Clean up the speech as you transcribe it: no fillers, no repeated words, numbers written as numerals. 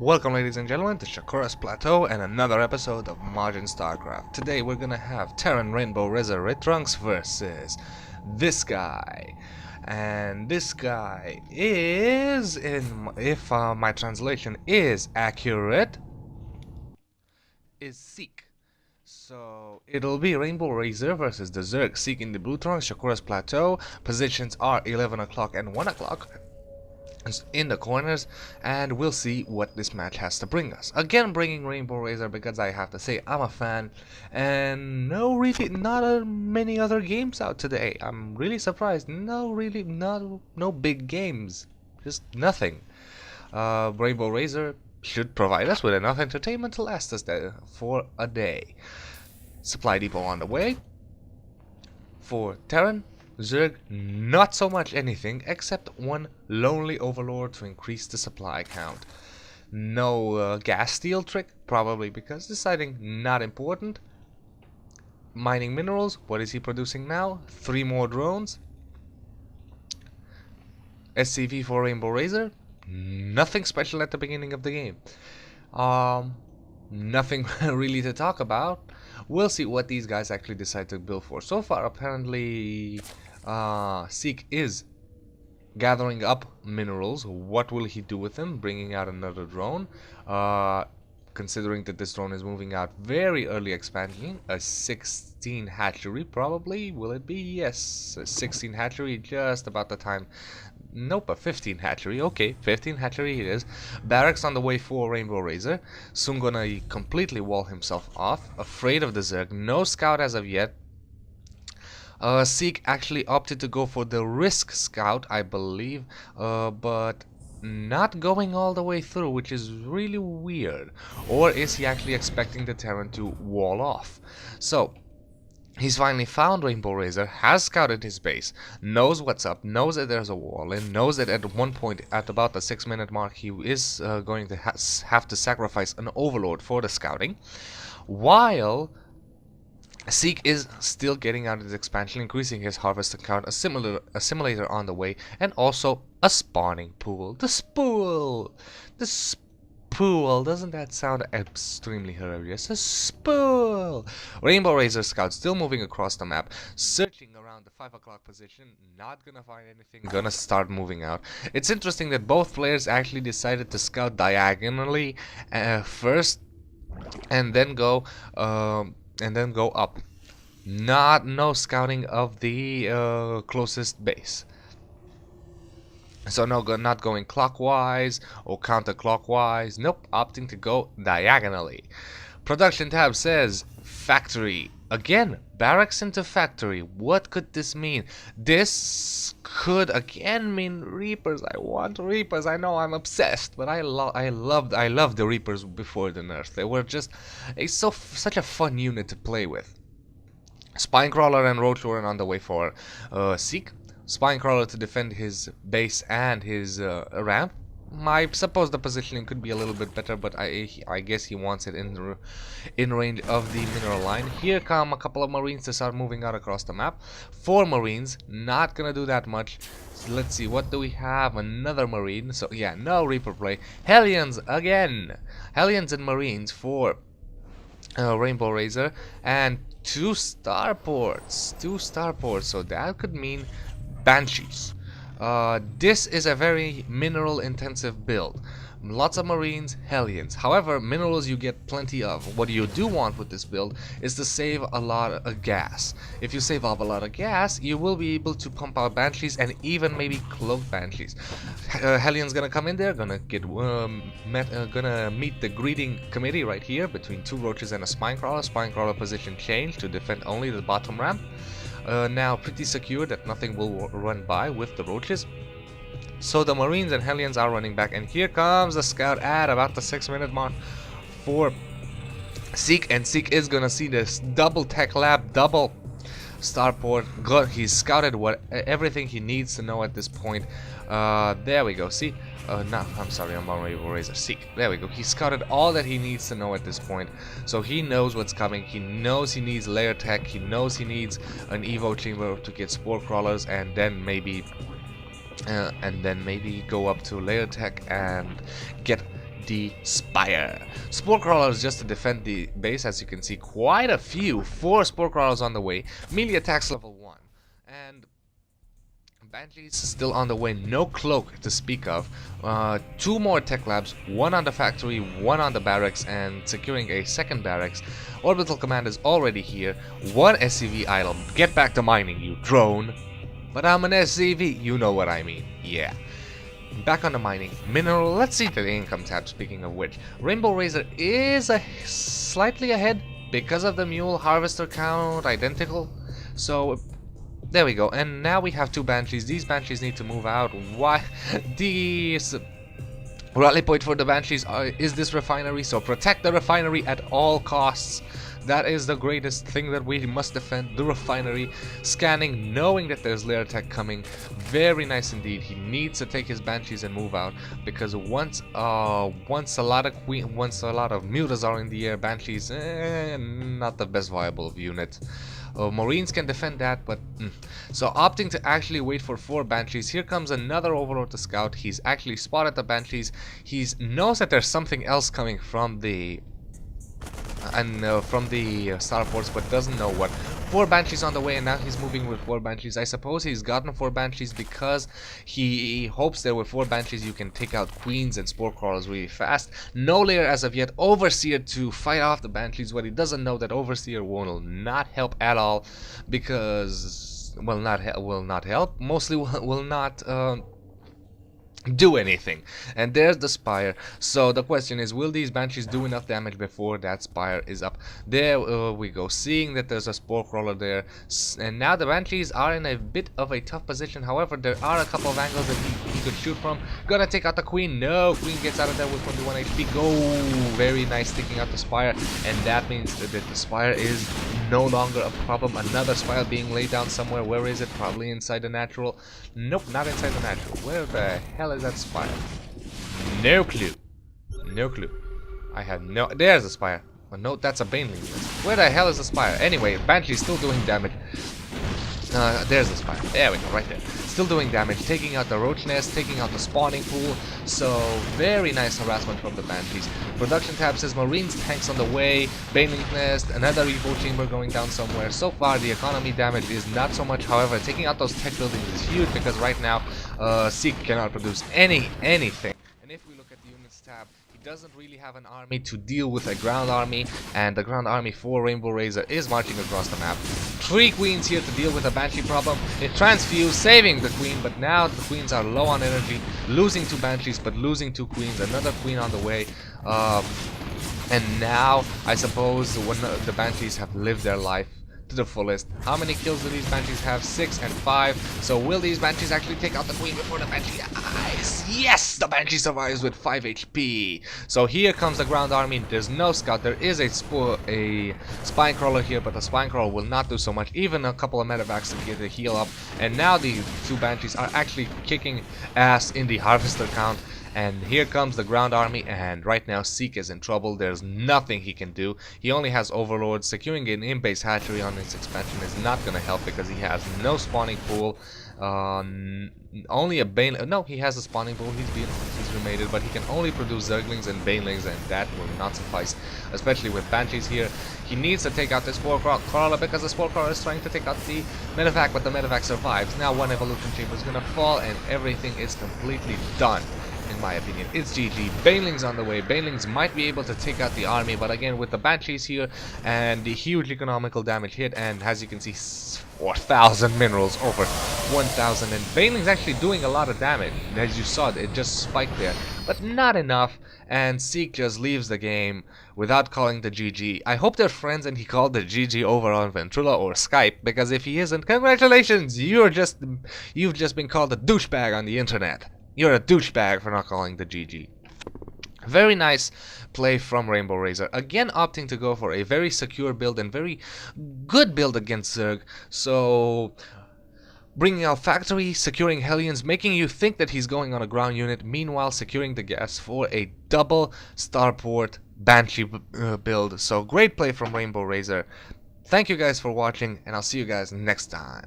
Welcome ladies and gentlemen to Shakuras Plateau and another episode of Majin Starcraft. Today we're gonna have Terran RainBOwRAZER Red Trunks versus this guy. And this guy is, if my translation is accurate, is Seek. So it'll be RainBOwRAZER versus the Zerg. Seek in the blue trunks, Shakuras Plateau. Positions are 11 o'clock and 1 o'clock. In the corners, and we'll see what this match has to bring us. Again, bringing RainBOwRAZER because I have to say I'm a fan, and not many other games out today. I'm really surprised. No big games, just nothing. RainBOwRAZER should provide us with enough entertainment to last us there for a day. Supply depot on the way for Terran. Zerg, not so much anything except one lonely overlord to increase the supply count. No gas steal trick, probably because deciding not important. Mining minerals, what is he producing now? 3 more drones. SCV for RainBOwRAZER, nothing special at the beginning of the game. Nothing really to talk about. We'll see what these guys actually decide to build for. So far, apparently, Seek is gathering up minerals. What will he do with them? Bringing out another drone. Considering that this drone is moving out very early expansion, a 16 hatchery probably. Will it be? Yes, a 16 hatchery, just about the time. Nope, a 15 hatchery. Okay, 15 hatchery it is. Barracks on the way for RainBOwRAZER. Soon gonna completely wall himself off. Afraid of the Zerg. No scout as of yet. Seek actually opted to go for the risk scout, I believe, but not going all the way through, which is really weird. Or is he actually expecting the Terran to wall off? So he's finally found RainBOwRAZER, has scouted his base, knows what's up, knows that there's a wall, and knows that at one point, at about the 6-minute mark, he is going to have to sacrifice an overlord for the scouting, while Seek is still getting out his expansion, increasing his harvest count, a simulator on the way, and also a spawning pool. The spool! The spool! Doesn't that sound extremely hilarious? A spool! RainBOwRAZER scout still moving across the map, searching around the 5 o'clock position, not gonna find anything, gonna start moving out. It's interesting that both players actually decided to scout diagonally first, and then go up. No scouting of the closest base. So not going clockwise or counterclockwise. Nope, opting to go diagonally. Production tab says factory. Again, barracks into factory. What could this mean? This could again mean Reapers. I want Reapers. I know I'm obsessed, but I loved the Reapers before the nerf. They were just such a fun unit to play with. Spinecrawler and Roadlord on the way for Seek. Spinecrawler to defend his base and his ramp. I suppose the positioning could be a little bit better, but I guess he wants it in range of the mineral line. Here come a couple of Marines to start moving out across the map. 4 Marines, not gonna do that much. So let's see, what do we have? Another Marine. So yeah, no Reaper play. Hellions again. Hellions and Marines for RainBOwRAZER, and 2 starports. 2 starports. So that could mean Banshees. This is a very mineral intensive build. Lots of Marines, Hellions. However, minerals you get plenty of. What you do want with this build is to save a lot of gas. If you save up a lot of gas, you will be able to pump out Banshees and even maybe cloak Banshees. Hellions gonna come in there, gonna get gonna meet the greeting committee right here between 2 Roaches and a Spinecrawler. Spinecrawler position change to defend only the bottom ramp. Now pretty secure that nothing will run by with the Roaches. So the Marines and Hellions are running back, and here comes the scout at about the 6-minute mark for Seek, and Seek is gonna see this double tech lab, double starport. Good, he's scouted everything he needs to know at this point. There we go. See, no, I'm sorry, I'm on RainBOwRAZER. Seek. There we go. He scouted all that he needs to know at this point, so he knows what's coming. He knows he needs layer tech. He knows he needs an Evo chamber to get spore crawlers, and then maybe go up to layer tech and get the Spire. Spore Crawlers just to defend the base, as you can see, quite a few. 4 Spore Crawlers on the way. Melee attacks level 1. And Banshees still on the way, no cloak to speak of. 2 more tech labs, 1 on the factory, 1 on the barracks, and securing a second barracks. Orbital command is already here. 1 SCV idle. Get back to mining, you drone. But I'm an SCV, you know what I mean. Yeah. Back on the mining. Mineral, let's see the income tab, speaking of which. RainBOwRAZER is slightly ahead because of the mule harvester count identical. So there we go, and now we have 2 Banshees. These Banshees need to move out. Why? The rally point for the Banshees is this refinery, so protect the refinery at all costs. That is the greatest thing that we must defend, the refinery. Scanning, knowing that there's lair tech coming. Very nice indeed. He needs to take his Banshees and move out, because once a lot of mutas are in the air, Banshees not the best viable unit. Marines can defend that, but so opting to actually wait for 4 Banshees. Here comes another Overlord to scout. He's actually spotted the Banshees. He knows that there's something else coming from the starports, but doesn't know what. 4 Banshees on the way, and now he's moving with 4 Banshees. I suppose he's gotten 4 Banshees because he hopes that with 4 Banshees you can take out Queens and Spore Crawlers really fast. No layer as of yet. Overseer to fight off the Banshees, but he doesn't know that Overseer will not help at all, because will not help. Mostly will not do anything. And there's the Spire. So the question is, will these Banshees do enough damage before that Spire is up? There we go, seeing that there's a Spore Crawler there, and now the Banshees are in a bit of a tough position. However, there are a couple of angles that he could shoot from. Gonna take out the Queen. No, Queen gets out of there with 21 HP. Go, very nice, taking out the Spire, and that means that the Spire is no longer a problem. Another Spire being laid down somewhere. Where is it? Probably inside the natural. Nope, not inside the natural. Where the hell is that Spire? No clue. No clue. I have no... There's a Spire. Oh, no, that's a Baneling. Where the hell is the Spire? Anyway, Banshee's still doing damage. There's the Spire. There we go, right there. Still doing damage, taking out the Roach Nest, taking out the spawning pool. So, very nice harassment from the Banshees. Production tab says Marines tanks on the way, Baneling Nest, another Evo chamber going down somewhere. So far, the economy damage is not so much. However, taking out those tech buildings is huge, because right now, Seek cannot produce anything. And if we look at the units tab, he doesn't really have an army to deal with a ground army, and the ground army for RainBOwRAZER is marching across the map. 3 Queens here to deal with the Banshee problem. It transfused, saving the Queen, but now the Queens are low on energy, losing 2 Banshees, but losing 2 Queens, another Queen on the way. And now, I suppose, when the Banshees have lived their life to the fullest. How many kills do these Banshees have? 6 and 5. So will these Banshees actually take out the Queen before the Banshee dies? Yes! The Banshee survives with 5 HP. So here comes the ground army. There's no scout. There is a spine crawler here, but the spine crawler will not do so much. Even a couple of medevacs to get a heal up. And now the 2 Banshees are actually kicking ass in the harvester count. And here comes the ground army, and right now Seek is in trouble. There's nothing he can do. He only has Overlord. Securing an in-base hatchery on his expansion is not going to help, because he has no spawning pool. Only a Bane... No, he has a spawning pool. He's remated, but he can only produce Zerglings and Banelings, and that will not suffice, especially with Banshees here. He needs to take out the Spore Crawler, because the Spore Crawler is trying to take out the medevac, but the medevac survives. Now 1 evolution chamber is going to fall, and everything is completely done. In my opinion, it's GG. Banelings on the way. Banelings might be able to take out the army, but again, with the Banshees here and the huge economical damage hit, and as you can see, 4,000 minerals, over 1,000, and Banelings actually doing a lot of damage. As you saw, it just spiked there, but not enough, and Seek just leaves the game without calling the GG. I hope they're friends and he called the GG over on Ventrilo or Skype, because if he isn't, congratulations, you've just been called a douchebag on the internet. You're a douchebag for not calling the GG. Very nice play from RainBOwRAZER. Again, opting to go for a very secure build and very good build against Zerg. So, bringing out factory, securing Hellions, making you think that he's going on a ground unit. Meanwhile, securing the gas for a double starport Banshee build. So, great play from RainBOwRAZER. Thank you guys for watching, and I'll see you guys next time.